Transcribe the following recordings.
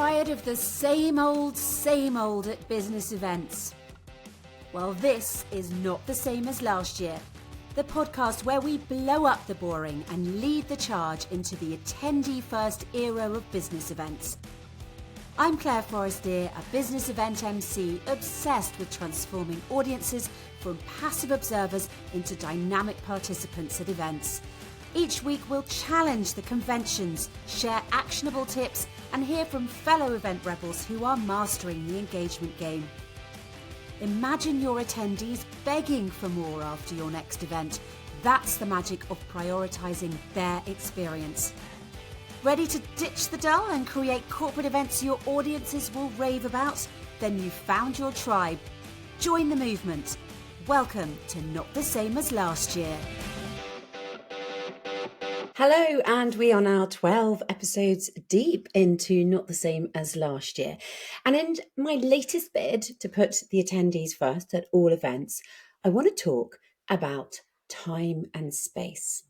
Tired of the same old at business events? Well, this is not the same as last year. The podcast where we blow up the boring and lead the charge into the attendee-first era of business events. I'm Clare, Forestier, a business event MC obsessed with transforming audiences from passive observers into dynamic participants at events. Each week we'll challenge the conventions, share actionable tips, and hear from fellow event rebels who are mastering the engagement game. Imagine your attendees begging for more after your next event. That's the magic of prioritising their experience. Ready to ditch the dull and create corporate events your audiences will rave about? Then you've found your tribe. Join the movement. Welcome to Not the Same as Last Year. Hello, and we are now 12 episodes deep into Not the Same as Last Year. And in my latest bid to put the attendees first at all events, I want to talk about time and space.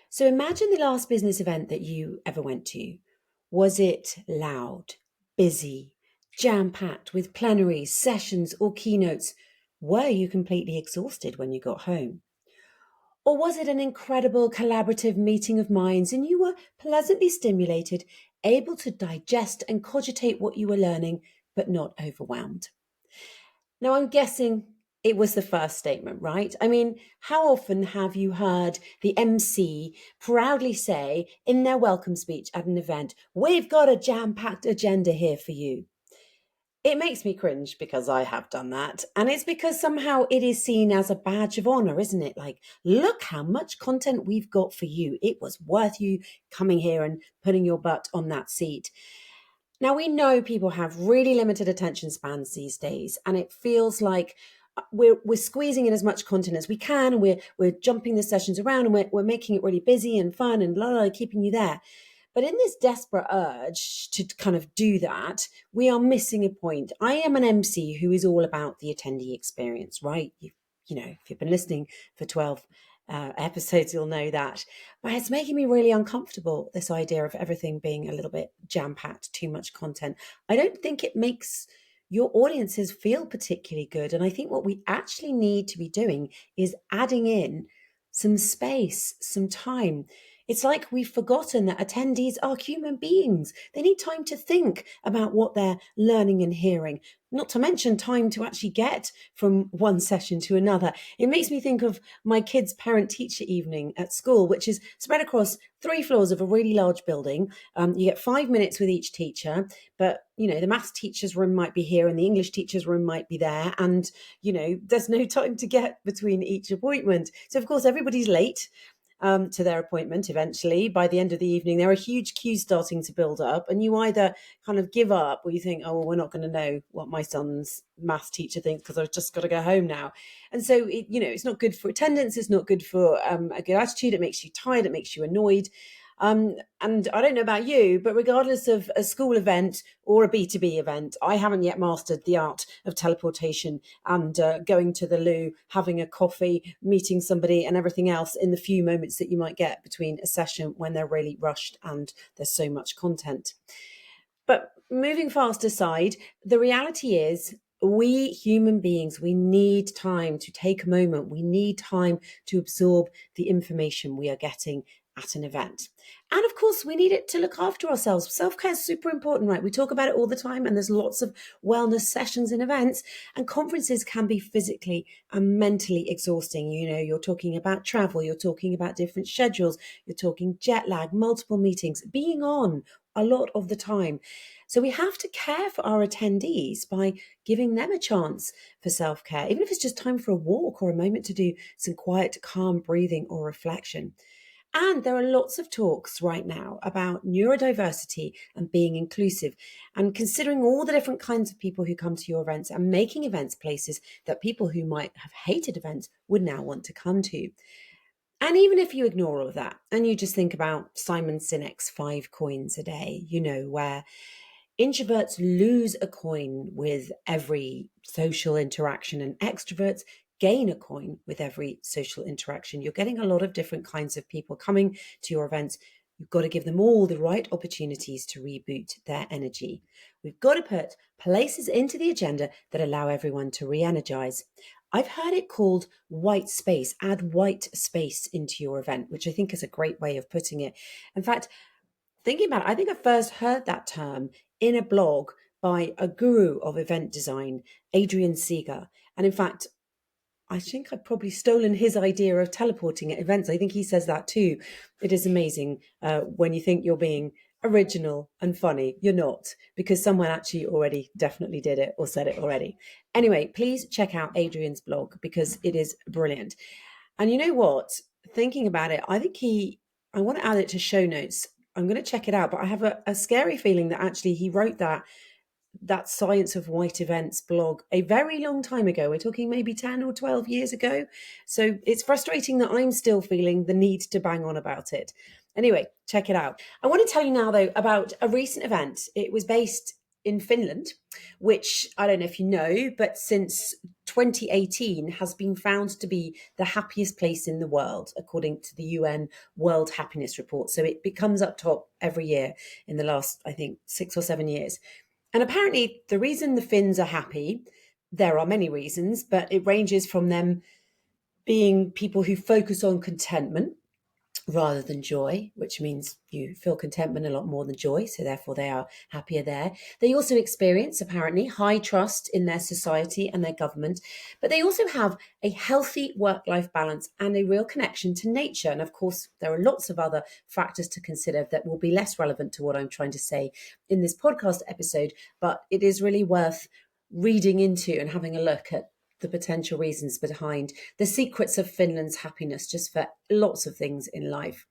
So imagine the last business event that you ever went to. Was it loud, busy, jam-packed with plenaries, sessions or keynotes? Were you completely exhausted when you got home? Or was it an incredible collaborative meeting of minds and you were pleasantly stimulated, able to digest and cogitate what you were learning, but not overwhelmed? Now, I'm guessing it was the first statement, right? I mean, how often have you heard the MC proudly say in their welcome speech at an event, "We've got a jam-packed agenda here for you"? It makes me cringe because I have done that. And it's because somehow it is seen as a badge of honor, isn't it? Like, look how much content we've got for you. It was worth you coming here and putting your butt on that seat. Now, we know people have really limited attention spans these days, and it feels like we're squeezing in as much content as we can, and we're jumping the sessions around, and we're making it really busy and fun and keeping you there. But in this desperate urge to kind of do that, we are missing a point. I am an MC who is all about the attendee experience, right? You know, if you've been listening for 12 episodes, you'll know that. But it's making me really uncomfortable, this idea of everything being a little bit jam-packed, too much content. I don't think it makes your audiences feel particularly good. And I think what we actually need to be doing is adding in some space, some time. It's like we've forgotten that attendees are human beings. They need time to think about what they're learning and hearing, not to mention time to actually get from one session to another. It makes me think of my kids' parent-teacher evening at school, which is spread across 3 floors of a really large building. You get 5 minutes with each teacher, but, you know, the maths teacher's room might be here and the English teacher's room might be there. And, you know, there's no time to get between each appointment. So, of course, everybody's late to their appointment eventually. By the end of the evening, there are huge queues starting to build up, and you either kind of give up or you think, oh, well, we're not going to know what my son's maths teacher thinks because I've just got to go home now. And so, it's not good for attendance. It's not good for a good attitude. It makes you tired. It makes you annoyed. And I don't know about you, but regardless of a school event or a B2B event, I haven't yet mastered the art of teleportation and going to the loo, having a coffee, meeting somebody and everything else in the few moments that you might get between a session when they're really rushed and there's so much content. But moving fast aside, the reality is we human beings, we need time to take a moment. We need time to absorb the information we are getting at an event. And of course, we need it to look after ourselves. Self-care is super important, right? We talk about it all the time, and there's lots of wellness sessions and events, and conferences can be physically and mentally exhausting. You know, you're talking about travel, you're talking about different schedules, you're talking jet lag, multiple meetings, being on a lot of the time. So we have to care for our attendees by giving them a chance for self-care, even if it's just time for a walk or a moment to do some quiet, calm breathing or reflection. And there are lots of talks right now about neurodiversity and being inclusive and considering all the different kinds of people who come to your events and making events places that people who might have hated events would now want to come to. And even if you ignore all of that and you just think about Simon Sinek's 5 coins a day, where introverts lose a coin with every social interaction and extroverts gain a coin with every social interaction. You're getting a lot of different kinds of people coming to your events. We've got to give them all the right opportunities to reboot their energy. We've got to put places into the agenda that allow everyone to re-energize. I've heard it called white space. Add white space into your event, which I think is a great way of putting it. In fact, thinking about it, I think I first heard that term in a blog by a guru of event design, Adrian Seeger. And in fact, I think I've probably stolen his idea of teleporting at events. I think he says that too. It is amazing when you think you're being original and funny. You're not, because someone actually already definitely did it or said it already. Anyway, please check out Adrian's blog because it is brilliant. And you know what? Thinking about it, I want to add it to show notes. I'm going to check it out, but I have a scary feeling that actually he wrote that Science of White Events blog a very long time ago. We're talking maybe 10 or 12 years ago. So it's frustrating that I'm still feeling the need to bang on about it. Anyway, check it out. I want to tell you now, though, about a recent event. It was based in Finland, which I don't know if you know, but since 2018 has been found to be the happiest place in the world, according to the UN World Happiness Report. So it comes up top every year in the last, I think, 6 or 7 years. And apparently the reason the Finns are happy, there are many reasons, but it ranges from them being people who focus on contentment rather than joy, which means you feel contentment a lot more than joy. So therefore they are happier there. They also experience apparently high trust in their society and their government, but they also have a healthy work-life balance and a real connection to nature. And of course, there are lots of other factors to consider that will be less relevant to what I'm trying to say in this podcast episode, but it is really worth reading into and having a look at the potential reasons behind the secrets of Finland's happiness, just for lots of things in life.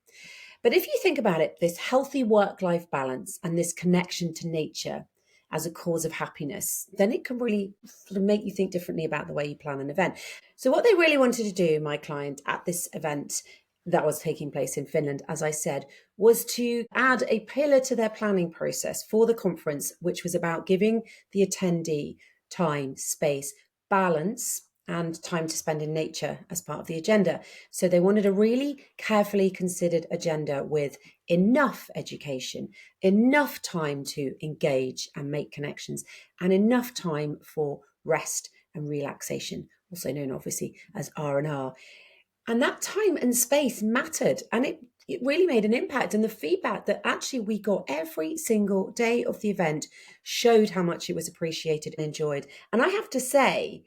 But if you think about it, this healthy work-life balance and this connection to nature as a cause of happiness, then it can really sort of make you think differently about the way you plan an event. So what they really wanted to do, my client, at this event that was taking place in Finland, as I said, was to add a pillar to their planning process for the conference, which was about giving the attendee time, space, balance and time to spend in nature as part of the agenda. So they wanted a really carefully considered agenda with enough education, enough time to engage and make connections, and enough time for rest and relaxation, also known obviously as R&R. And that time and space mattered, and it really made an impact. And the feedback that actually we got every single day of the event showed how much it was appreciated and enjoyed. And I have to say,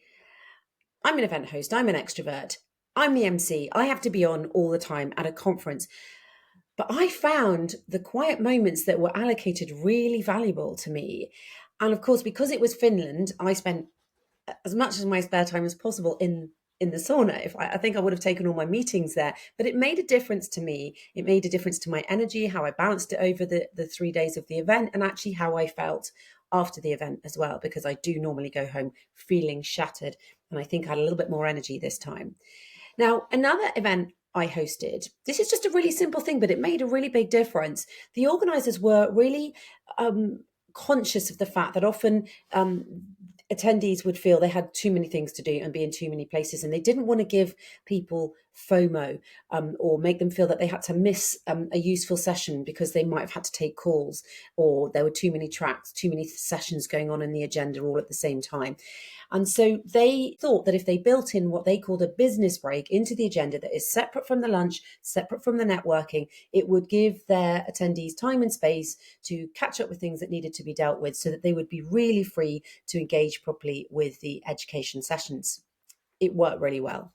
I'm an event host, I'm an extrovert, I'm the MC, I have to be on all the time at a conference. But I found the quiet moments that were allocated really valuable to me. And of course, because it was Finland, I spent as much of my spare time as possible in the sauna. I think I would have taken all my meetings there, but it made a difference to me. It made a difference to my energy, how I balanced it over the 3 days of the event, and actually how I felt after the event as well, because I do normally go home feeling shattered, and I think I had a little bit more energy this time. Now, another event I hosted, this is just a really simple thing, but it made a really big difference. The organisers were really conscious of the fact that often attendees would feel they had too many things to do and be in too many places, and they didn't want to give people FOMO or make them feel that they had to miss a useful session because they might have had to take calls, or there were too many tracks, too many sessions going on in the agenda all at the same time. And so they thought that if they built in what they called a business break into the agenda that is separate from the lunch, separate from the networking, it would give their attendees time and space to catch up with things that needed to be dealt with, so that they would be really free to engage properly with the education sessions. It worked really well.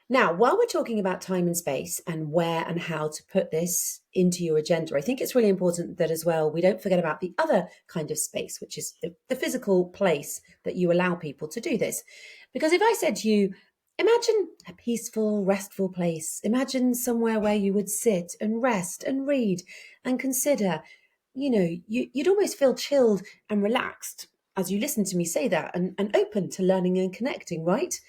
Now, while we're talking about time and space and where and how to put this into your agenda, I think it's really important that as well we don't forget about the other kind of space, which is the physical place that you allow people to do this. Because if I said to you, imagine a peaceful, restful place, imagine somewhere where you would sit and rest and read and consider, you'd almost feel chilled and relaxed as you listen to me say that, and open to learning and connecting, right?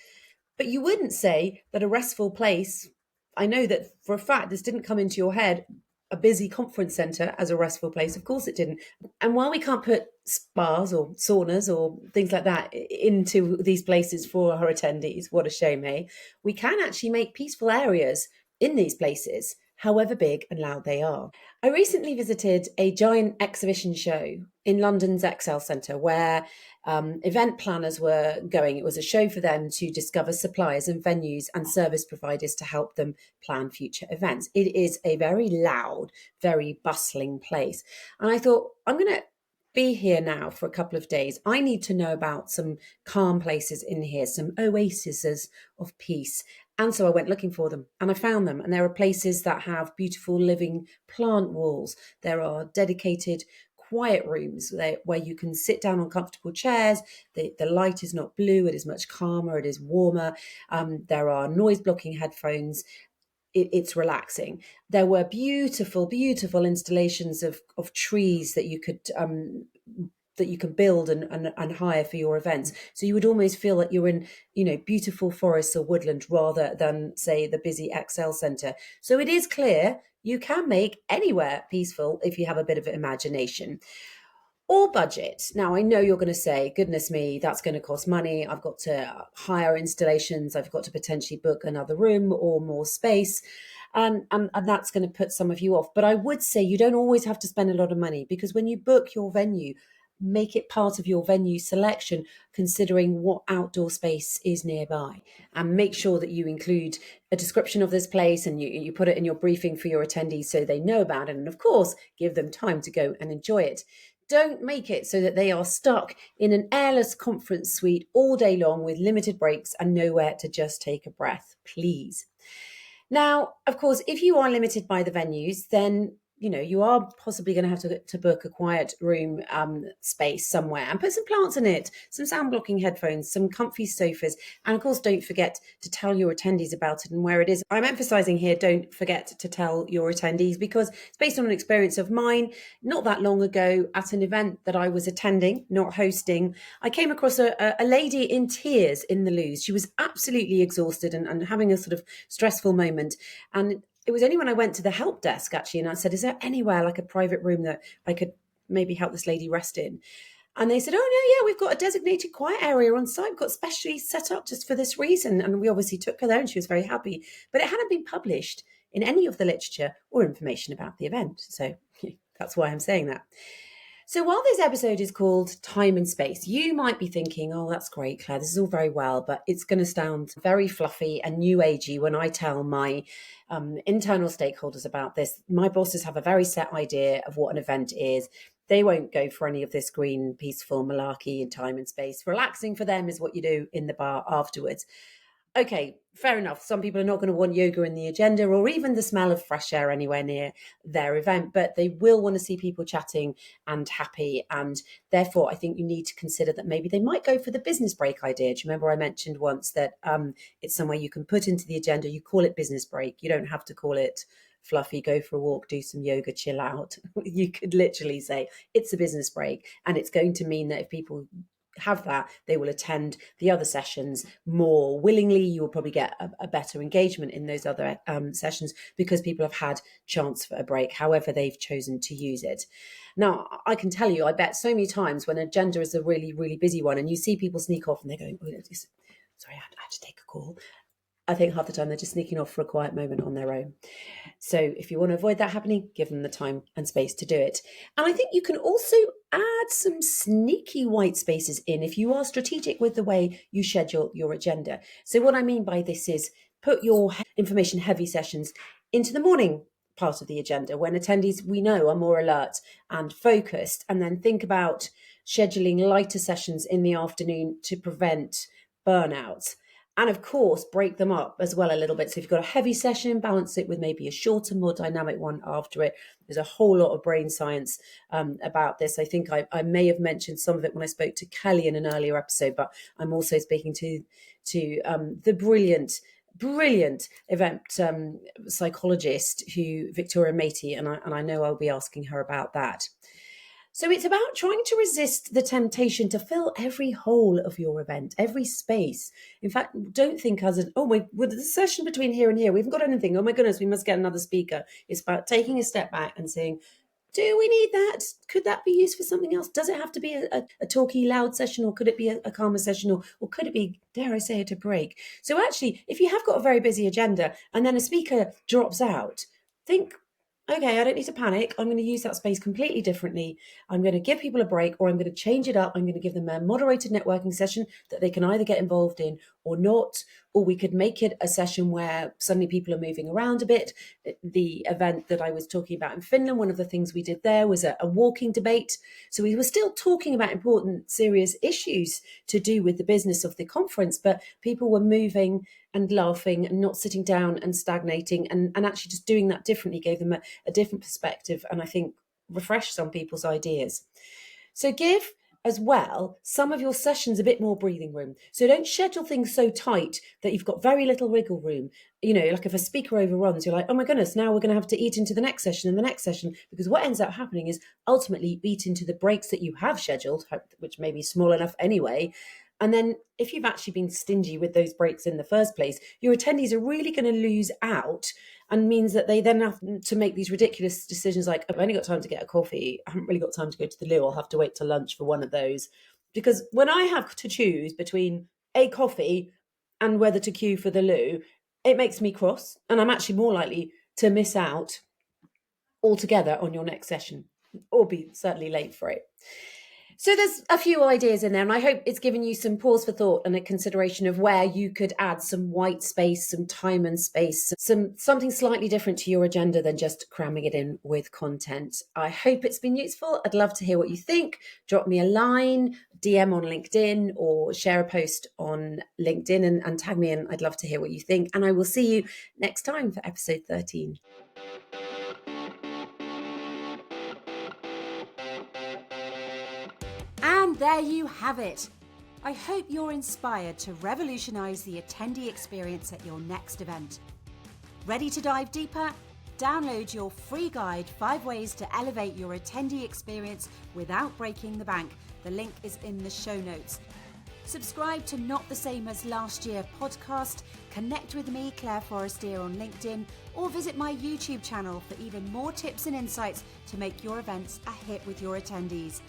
But you wouldn't say that a restful place, I know that for a fact this didn't come into your head, a busy conference centre as a restful place. Of course it didn't. And while we can't put spas or saunas or things like that into these places for our attendees, what a shame, eh? We can actually make peaceful areas in these places however big and loud they are. I recently visited a giant exhibition show in London's Excel Centre where event planners were going. It was a show for them to discover suppliers and venues and service providers to help them plan future events. It is a very loud, very bustling place. And I thought, I'm going to be here now for a couple of days. I need to know about some calm places in here, some oases of peace. And so I went looking for them and I found them. And there are places that have beautiful living plant walls. There are dedicated quiet rooms where you can sit down on comfortable chairs. The light is not blue, it is much calmer, it is warmer. There are noise blocking headphones. It's relaxing. There were beautiful, beautiful installations of trees that you could build and hire for your events. So you would almost feel that you're in, beautiful forests or woodland rather than, say, the busy Excel Centre. So it is clear you can make anywhere peaceful if you have a bit of imagination. Or budget. Now, I know you're going to say, goodness me, that's going to cost money. I've got to hire installations. I've got to potentially book another room or more space. And that's going to put some of you off. But I would say you don't always have to spend a lot of money, because when you book your venue, make it part of your venue selection, considering what outdoor space is nearby, and make sure that you include a description of this place and you put it in your briefing for your attendees so they know about it. And of course, give them time to go and enjoy it. Don't make it so that they are stuck in an airless conference suite all day long with limited breaks and nowhere to just take a breath, please. Now, of course, if you are limited by the venues, then you are possibly going to have to book a quiet room space somewhere and put some plants in it, some sound blocking headphones, some comfy sofas. And of course, don't forget to tell your attendees about it and where it is. I'm emphasizing here, don't forget to tell your attendees, because it's based on an experience of mine not that long ago at an event that I was attending, not hosting. I came across a lady in tears in the loo. She was absolutely exhausted and having a sort of stressful moment. And it was only when I went to the help desk, actually, and I said, is there anywhere like a private room that I could maybe help this lady rest in? And they said, oh, no, yeah, we've got a designated quiet area on site. We've got specially set up just for this reason. And we obviously took her there and she was very happy. But it hadn't been published in any of the literature or information about the event. So that's why I'm saying that. So while this episode is called Time and Space, you might be thinking, oh, that's great, Claire, this is all very well, but it's going to sound very fluffy and new agey when I tell my internal stakeholders about this. My bosses have a very set idea of what an event is. They won't go for any of this green, peaceful malarkey in time and space. Relaxing for them is what you do in the bar afterwards. Okay, fair enough. Some people are not going to want yoga in the agenda or even the smell of fresh air anywhere near their event, but they will want to see people chatting and happy. And therefore, I think you need to consider that maybe they might go for the business break idea. Do you remember I mentioned once that it's somewhere you can put into the agenda? You call it business break. You don't have to call it fluffy, go for a walk, do some yoga, chill out. You could literally say it's a business break. And it's going to mean that if people have that, they will attend the other sessions more willingly. You will probably get a better engagement in those other sessions because people have had chance for a break, however they've chosen to use it. Now, I can tell you, I bet so many times when agenda is a really, really busy one and you see people sneak off and they're going, oh, sorry, I had to take a call. I think half the time they're just sneaking off for a quiet moment on their own. So if you want to avoid that happening, give them the time and space to do it. And I think you can also add some sneaky white spaces in if you are strategic with the way you schedule your agenda. So what I mean by this is put your information heavy sessions into the morning part of the agenda when attendees we know are more alert and focused, and then think about scheduling lighter sessions in the afternoon to prevent burnout. And of course, break them up as well a little bit. So if you've got a heavy session, balance it with maybe a shorter, more dynamic one after it. There's a whole lot of brain science about this. I think I may have mentioned some of it when I spoke to Kelly in an earlier episode, but I'm also speaking to the brilliant event psychologist Victoria Matey, and I know I'll be asking her about that. So it's about trying to resist the temptation to fill every hole of your event, every space. In fact, don't think as with the session between here and here, we haven't got anything. Oh my goodness, we must get another speaker. It's about taking a step back and saying, do we need that? Could that be used for something else? Does it have to be a talky, loud session, or could it be a calmer session, or could it be, dare I say it, a break? So actually, if you have got a very busy agenda and then a speaker drops out, think, okay, I don't need to panic. I'm going to use that space completely differently. I'm going to give people a break, or I'm going to change it up. I'm going to give them a moderated networking session that they can either get involved in or not, or we could make it a session where suddenly people are moving around a bit. The event that I was talking about in Finland, one of the things we did there was a walking debate. So we were still talking about important, serious issues to do with the business of the conference, but people were moving and laughing and not sitting down and stagnating, and actually just doing that differently gave them a different perspective, and I think refreshed some people's ideas. So give as well some of your sessions a bit more breathing room. So don't schedule things so tight that you've got very little wiggle room. You know, like if a speaker overruns, you're like, oh my goodness, now we're going to have to eat into the next session and the next session, because what ends up happening is ultimately you eat into the breaks that you have scheduled, which may be small enough anyway. And then if you've actually been stingy with those breaks in the first place, your attendees are really going to lose out, and means that they then have to make these ridiculous decisions like, I've only got time to get a coffee. I haven't really got time to go to the loo. I'll have to wait till lunch for one of those. Because when I have to choose between a coffee and whether to queue for the loo, it makes me cross, and I'm actually more likely to miss out altogether on your next session, or be certainly late for it. So there's a few ideas in there, and I hope it's given you some pause for thought and a consideration of where you could add some white space, some time and space, something slightly different to your agenda than just cramming it in with content. I hope it's been useful. I'd love to hear what you think. Drop me a line, DM on LinkedIn, or share a post on LinkedIn and tag me in. I'd love to hear what you think. And I will see you next time for episode 13. And there you have it. I hope you're inspired to revolutionise the attendee experience at your next event. Ready to dive deeper? Download your free guide, 5 Ways to Elevate Your Attendee Experience Without Breaking the Bank. The link is in the show notes. Subscribe to Not the Same as Last Year podcast, connect with me, Clare Forestier, on LinkedIn, or visit my YouTube channel for even more tips and insights to make your events a hit with your attendees.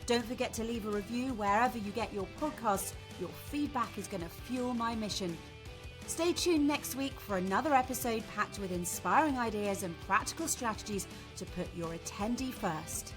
Don't forget to leave a review wherever you get your podcasts. Your feedback is going to fuel my mission. Stay tuned next week for another episode packed with inspiring ideas and practical strategies to put your attendee first.